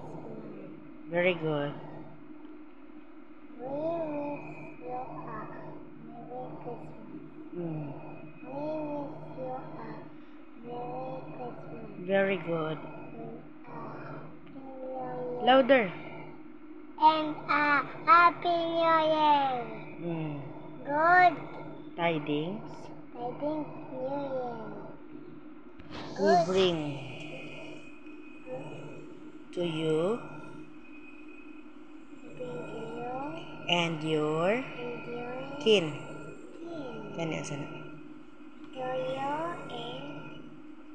Christmas. Very good. We wish you a Merry Christmas. Mm. We wish you a Merry Christmas. Very good. And a Happy New Year. Louder. And a Happy New Year. Mm. Good Tidings tidings New Year. we Good bring to you bring to you and your and your kin. kin. Ganyan sana. To you and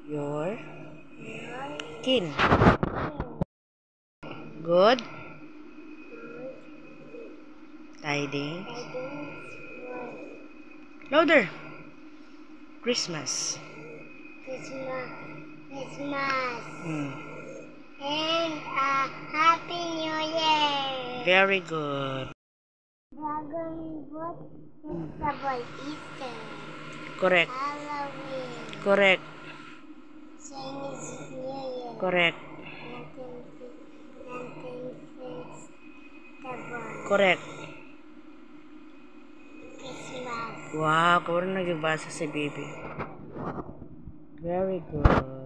Your your kin. kin. Good Good tidings. tidings for Louder. Christmas. Christmas. Mm. And a Happy New Year. Very good. Dragon Boat Festival, Easter, Correct. Halloween, Correct. Chinese New Year, Correct. 19th Festival, Correct. Christmas. Wow, karon nagbasa si baby. Very good.